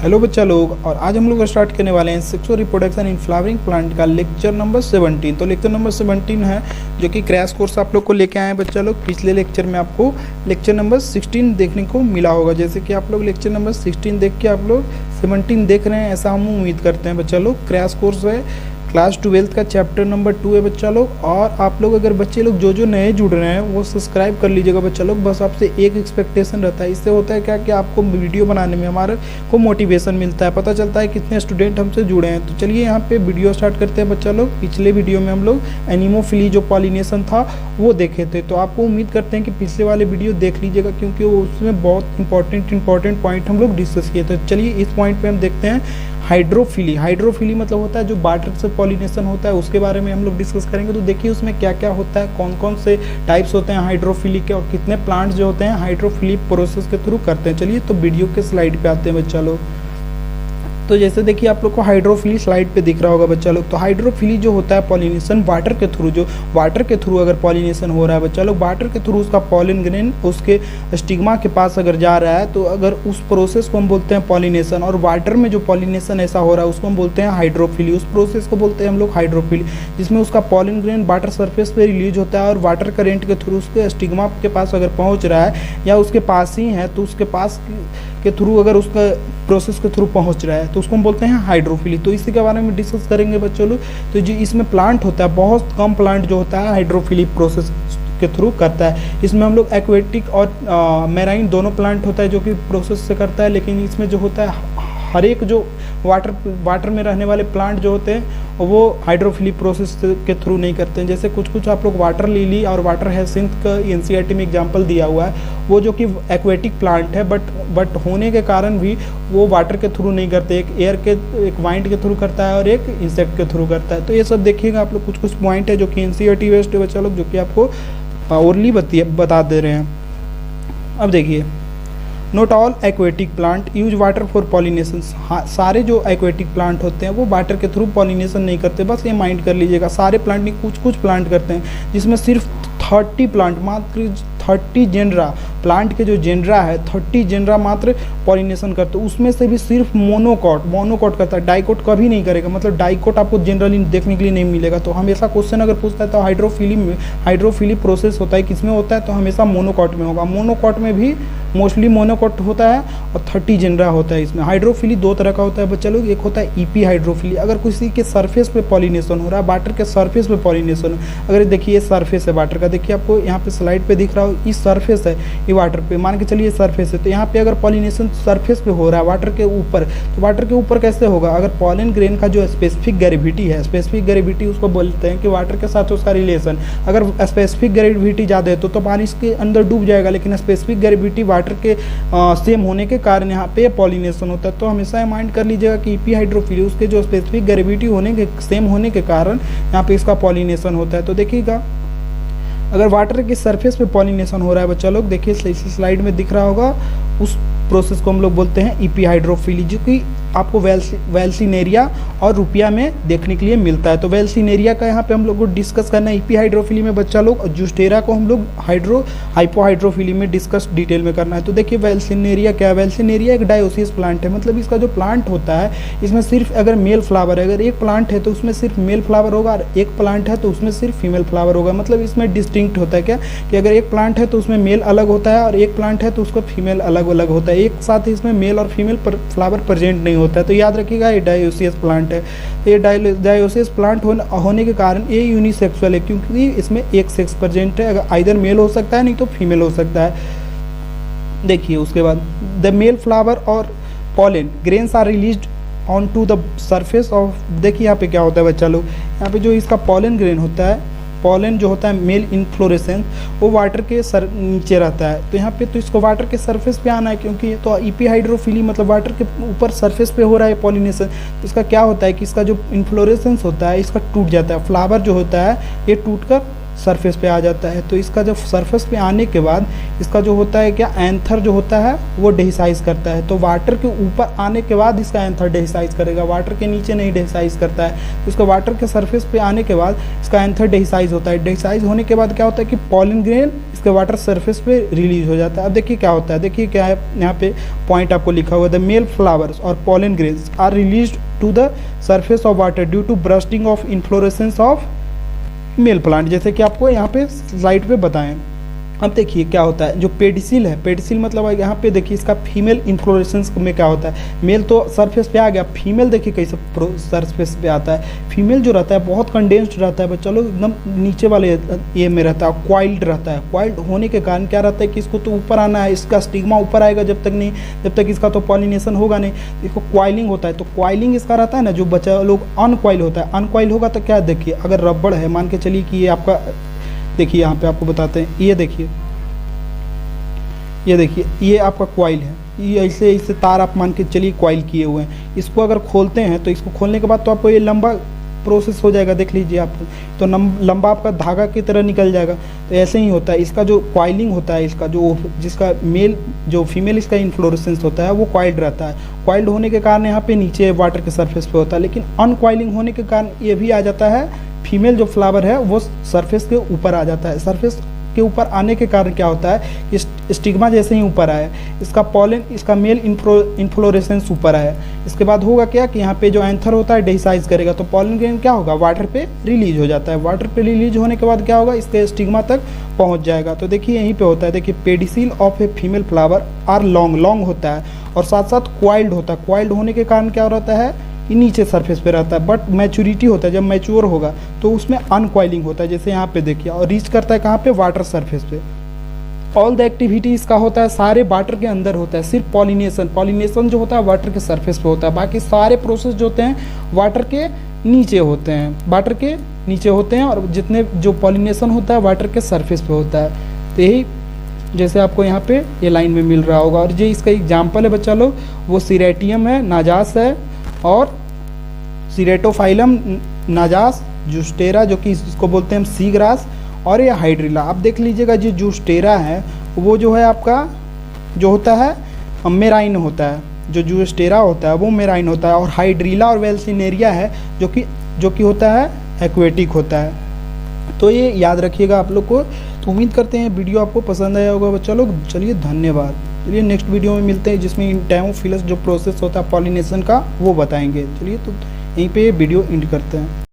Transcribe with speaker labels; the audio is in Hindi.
Speaker 1: हेलो बच्चा लोग, और आज हम लोग स्टार्ट करने वाले हैं sexual reproduction in flowering plant का लेक्चर नंबर 17। तो लेक्चर नंबर 17 है जो कि क्रैश कोर्स आप लोग को लेके आए हैं बच्चा लोग। पिछले लेक्चर में आपको लेक्चर नंबर 16 देखने को मिला होगा, जैसे कि आप लोग लेक्चर नंबर 16 देख के आप लोग 17 देख रहे हैं, ऐसा हम उम्मीद करते हैं बच्चा लोग। क्रैश कोर्स है, क्लास 12 का चैप्टर नंबर 2 है बच्चा लोग। और आप लोग अगर बच्चे लोग जो नए जुड़ रहे हैं वो सब्सक्राइब कर लीजिएगा बच्चा लोग। बस आपसे एक एक्सपेक्टेशन रहता है, इससे होता है क्या कि आपको वीडियो बनाने में हमारे को मोटिवेशन मिलता है, पता चलता है कितने स्टूडेंट हमसे जुड़े हैं। तो चलिए यहाँ पे वीडियो स्टार्ट करते हैं बच्चा लोग। पिछले वीडियो में हम लोग एनिमोफिली जो पॉलिनेशन था वो देखे थे, तो आपको उम्मीद करते हैं कि पिछले वाले वीडियो देख लीजिएगा, क्योंकि उसमें बहुत इंपॉर्टेंट पॉइंट हम लोग डिस्कस किए थे। चलिए इस पॉइंट पे हम देखते हैं हाइड्रोफिली। हाइड्रोफिली मतलब होता है जो वाटर से पॉलिनेशन होता है, उसके बारे में हम लोग डिस्कस करेंगे। तो देखिए उसमें क्या क्या होता है, कौन कौन से टाइप्स होते हैं हाइड्रोफिली के, और कितने प्लांट्स जो होते हैं हाइड्रोफिली प्रोसेस के थ्रू करते हैं। चलिए तो वीडियो के स्लाइड पे आते हैं बच्चा लोग। तो जैसे देखिए आप लोग को हाइड्रोफिली स्लाइड पे दिख रहा होगा बच्चा लोग। तो हाइड्रोफिली जो होता है पॉलिनेशन वाटर के थ्रू, जो वाटर के थ्रू अगर पॉलिनेशन हो रहा है बच्चा लोग, वाटर के थ्रू उसका पॉलिन ग्रेन उसके स्टिग्मा के पास अगर जा रहा है, तो अगर उस प्रोसेस को हम बोलते हैं पॉलिनेशन। और वाटर में जो पॉलिनेशन ऐसा हो रहा है उसको हम बोलते हैं हाइड्रोफिली। उस प्रोसेस को बोलते हैं हम लोग हाइड्रोफिली, जिसमें उसका पॉलिन ग्रेन वाटर सरफेस पे रिलीज होता है और वाटर करेंट के थ्रू उसके स्टिग्मा के पास अगर पहुंच रहा है या उसके पास ही है, तो उसके पास के थ्रू अगर उसका प्रोसेस के थ्रू पहुंच रहा है तो उसको हम बोलते हैं हाइड्रोफिली। तो इसी के बारे में डिस्कस करेंगे बच्चों लोग। तो जो इसमें प्लांट होता है, बहुत कम प्लांट जो होता है हाइड्रोफिली प्रोसेस के थ्रू करता है। इसमें हम लोग एक्वेटिक और मैराइन दोनों प्लांट होता है जो कि प्रोसेस से करता है, लेकिन इसमें जो होता है हर एक जो वाटर में रहने वाले प्लांट जो होते हैं वो हाइड्रोफिली प्रोसेस के थ्रू नहीं करते हैं। जैसे कुछ आप लोग वाटर लिली और वाटर हैसिंथ का एनसीईआरटी में एग्जांपल दिया हुआ है, वो जो कि एक्वेटिक प्लांट है, बट होने के कारण भी वो वाटर के थ्रू नहीं करते, एक वाइंड के थ्रू करता है और एक इंसेक्ट के थ्रू करता है। तो ये सब देखिएगा आप लोग, कुछ पॉइंट है जो कि एनसीईआरटी बेस्ड है बच्चा लोग, जो कि आपको ओरली बता दे रहे हैं। अब देखिए, not all aquatic plant use water for pollination. सारे जो एक्वेटिक प्लांट होते हैं वो वाटर के थ्रू पॉलिनेशन नहीं करते, बस ये माइंड कर लीजिएगा। सारे प्लांट नहीं, कुछ प्लांट करते हैं, जिसमें सिर्फ 30 प्लांट, मात्र 30 जेनरा प्लांट के जो जेनरा है 30 जेनरा मात्र पॉलिनेशन करते हैं। उसमें से भी सिर्फ मोनोकॉट करता है, डाइकोट कभी नहीं करेगा। मतलब डाइकोट आपको जनरली देखने के लिए नहीं मिलेगा। तो हमेशा क्वेश्चन अगर पूछता है तो हाइड्रोफिली प्रोसेस होता है किसमें होता है, तो हमेशा मोनोकॉट में होगा। मोनोकॉट में भी मोस्टली मोनोकॉट होता है और 30 जेनरा होता है इसमें। हाइड्रोफिली दो तरह का होता है बच्चा लोग, एक होता है ईपी हाइड्रोफिली, अगर किसी के सरफेस पे पॉलिनेशन हो रहा है, वाटर के सरफेस पे पॉलिनेशन। अगर देखिए ये सरफेस है वाटर का, देखिए आपको यहाँ पे स्लाइड पे दिख रहा हो, इस सरफेस है ये वाटर पे, मान के चलिए सरफेस है। तो यहाँ पे अगर पॉलिनेशन सरफेस पे हो रहा है वाटर के ऊपर, तो वाटर के ऊपर कैसे होगा, अगर पॉलिन ग्रेन का जो स्पेसिफिक ग्रेविटी है, स्पेसिफिक ग्रेविटी उसको बोलते हैं कि वाटर के साथ उसका रिलेशन, अगर स्पेसिफिक ग्रेविटी ज़्यादा है तो पानी इसके अंदर डूब जाएगा, लेकिन स्पेसिफिक ग्रेविटी वाटर के सेम होने के कारण यहाँ पे पॉलिनेशन होता है। तो हमेशा माइंड कर लीजिएगा कि ईपी हाइड्रोफिली उसके जो स्पेसिफिक ग्रेविटी सेम होने के कारण यहाँ पे इसका पॉलिनेशन होता है। तो देखिएगा अगर वाटर के सरफेस पे पॉलिनेशन हो रहा है बच्चा लोग, देखिए स्लाइड में दिख रहा होगा, उस प्रोसेस को हम लोग बोलते हैं ईपी हाइड्रोफिली, जो कि आपको वेल्सिनेरिया और रुपिया में देखने के लिए मिलता है। तो वेल्सिनेरिया का यहाँ पे हम लोग को डिस्कस करना है ईपी हाइड्रोफिली में बच्चा लोग, और जूस्टेरा को हम लोग हाइपोहाइड्रोफिली में डिस्कस डिटेल में करना है। तो देखिए वेल्सिनेरिया क्या है, वेल्सिनेरिया एक डायोसियस प्लांट है। मतलब इसका जो प्लांट होता है इसमें सिर्फ अगर मेल फ्लावर है, अगर एक प्लांट है तो उसमें सिर्फ मेल फ्लावर होगा, और एक प्लांट है तो उसमें सिर्फ फीमेल फ्लावर होगा। मतलब इसमें डिस्टिंक्ट होता है क्या कि अगर एक प्लांट है तो उसमें मेल अलग होता है और एक प्लांट है तो उसका फीमेल अलग अलग होता है, एक साथ ही इसमें मेल और फीमेल फ्लावर प्रेजेंट नहीं होता है। तो याद रखिएगा ये डायोसियस प्लांट है। तो ये डायोसियस प्लांट होने के कारण ये यूनिसेक्सुअल है, क्योंकि इसमें एक सेक्स प्रेजेंट है, अगर आइदर मेल हो सकता है नहीं तो फीमेल हो सकता है। देखिए उसके बाद द मेल फ्लावर और pollen grains are released on to the surface of. देखिए यहाँ पे क्या होता है बच्चा लोग, यहाँ पे जो इसका पॉलन ग्रेन होता है, पॉलन जो होता है मेल इन्फ्लोरेसेंस, वो वाटर के नीचे रहता है। तो यहाँ पे तो इसको वाटर के सरफेस पे आना है, क्योंकि तो ईपी हाइड्रोफिली मतलब वाटर के ऊपर सरफेस पे हो रहा है पॉलिनेशन। तो इसका क्या होता है कि इसका जो इन्फ्लोरेसेंस होता है इसका टूट जाता है, फ्लावर जो होता है ये टूट कर सरफेस पे आ जाता है। तो इसका जब सरफेस पे आने के बाद इसका जो होता है क्या, एंथर जो होता है वो डेहिसाइज करता है। तो वाटर के ऊपर आने के बाद इसका एंथर डेहिसाइज करेगा, वाटर के नीचे नहीं डेहिसाइज करता है। तो इसका वाटर के सरफेस पे आने के बाद इसका एंथर डेहिसाइज होता है। डेहिसाइज होने के बाद क्या होता है कि पॉलन ग्रेन इसके वाटर सरफेस पे रिलीज हो जाता है। अब देखिए क्या होता है, देखिए क्या है यहाँ पे पॉइंट आपको लिखा हुआ है, द मेल फ्लावर्स और pollen grains are released to the surface of water due to bursting of inflorescence of male plant, जैसे कि आपको यहाँ पे स्लाइड पे बताएं। अब देखिए क्या होता है, जो पेडिसिल है, पेडिसिल मतलब यहाँ पे देखिए इसका फीमेल इन्फ्लोरेसेंस में क्या होता है, मेल तो सरफेस पे आ गया, फीमेल देखिए कैसे सरफेस पे आता है। फीमेल जो रहता है बहुत कंडेंस्ड रहता है बच्चा लोग, एकदम नीचे वाले ये में रहता है, क्वाइल्ड रहता है। क्वाइल्ड होने के कारण क्या रहता है कि इसको तो ऊपर आना है, इसका स्टिग्मा ऊपर आएगा जब तक इसका तो पॉलिनेशन होगा नहीं, इसको क्वाइलिंग होता है। तो क्वाइलिंग इसका रहता है ना, जो बच्चा लोग अनक्वाइल होता है, अनक्वाइल होगा तो क्या, देखिए अगर रबड़ है, मान के चलिए कि ये आपका, देखिए यहाँ पे आपको बताते हैं, ये देखिए ये आपका कॉइल है, ये ऐसे तार आप मान के चलिए कॉइल किए हुए हैं। इसको अगर खोलते हैं तो इसको खोलने के बाद तो आपको ये लंबा प्रोसेस हो जाएगा, देख लीजिए आप, तो लंबा आपका धागा की तरह निकल जाएगा। तो ऐसे ही होता है, इसका जो कॉइलिंग होता है, इसका जो जिसका मेल जो फीमेल इसका इन्फ्लोरेसेंस होता है वो कॉइल्ड रहता है। कॉइल्ड होने के कारण यहाँ पे नीचे वाटर के सरफेस पे होता है, लेकिन अनकॉइलिंग होने के कारण ये भी आ जाता है, फीमेल जो फ्लावर है वो सरफेस के ऊपर आ जाता है। सरफेस के ऊपर आने के कारण क्या होता है कि स्टिग्मा जैसे ही ऊपर आया, इसका पॉलन, इसका मेल इन्फ्लोरेसेंस ऊपर आया, इसके बाद होगा क्या कि यहाँ पे जो एंथर होता है डेहिसाइज करेगा, तो पॉलन ग्रेन क्या होगा, वाटर पे रिलीज हो जाता है। वाटर पे रिलीज होने के बाद क्या होगा, इसके स्टिग्मा तक पहुँच जाएगा। तो देखिए यहीं पे होता है, देखिए pedicel of a female flower are long होता है और साथ साथ क्वाइल्ड होता है। क्वाइल्ड होने के कारण क्या रहता है, ये नीचे सरफेस पे रहता है, बट मैच्योरिटी होता है, जब मैच्योर होगा तो उसमें अनकॉइलिंग होता है, जैसे यहाँ पे देखिए, और रीच करता है कहाँ पे, वाटर सरफेस पे। ऑल द एक्टिविटी इसका होता है सारे वाटर के अंदर होता है, सिर्फ पॉलिनेशन जो होता है वाटर के सरफेस पे होता है, बाकी सारे प्रोसेस जो होते हैं वाटर के नीचे होते हैं, वाटर के नीचे होते हैं, और जितने जो पॉलिनेशन होता है वाटर के सरफेस पे होता है। तो यही जैसे आपको यहाँ पे ये लाइन में मिल रहा होगा। और जो इसका एग्जाम्पल है बच्चा लोग, वो सीरेटियम है, नाजास है, और सीरेटोफाइलम नाजास, जूस्टेरा जो कि इसको बोलते हैं हम सी ग्रास, और ये हाइड्रिला। आप देख लीजिएगा जो जूस्टेरा है वो जो है आपका जो होता है मेराइन होता है, जो जूस्टेरा होता है वो मेराइन होता है, और हाइड्रिला और वेल्सिनेरिया है जो कि होता है एक्वेटिक होता है। तो ये याद रखिएगा आप लोग को। तो उम्मीद करते हैं वीडियो आपको पसंद आया होगा बच्चा लोग। चलिए धन्यवाद। चलिए नेक्स्ट वीडियो में मिलते हैं, जिसमें एंटोमोफिलस जो प्रोसेस होता है पॉलिनेशन का वो बताएंगे। चलिए तो यहीं पे वीडियो एंड करते हैं।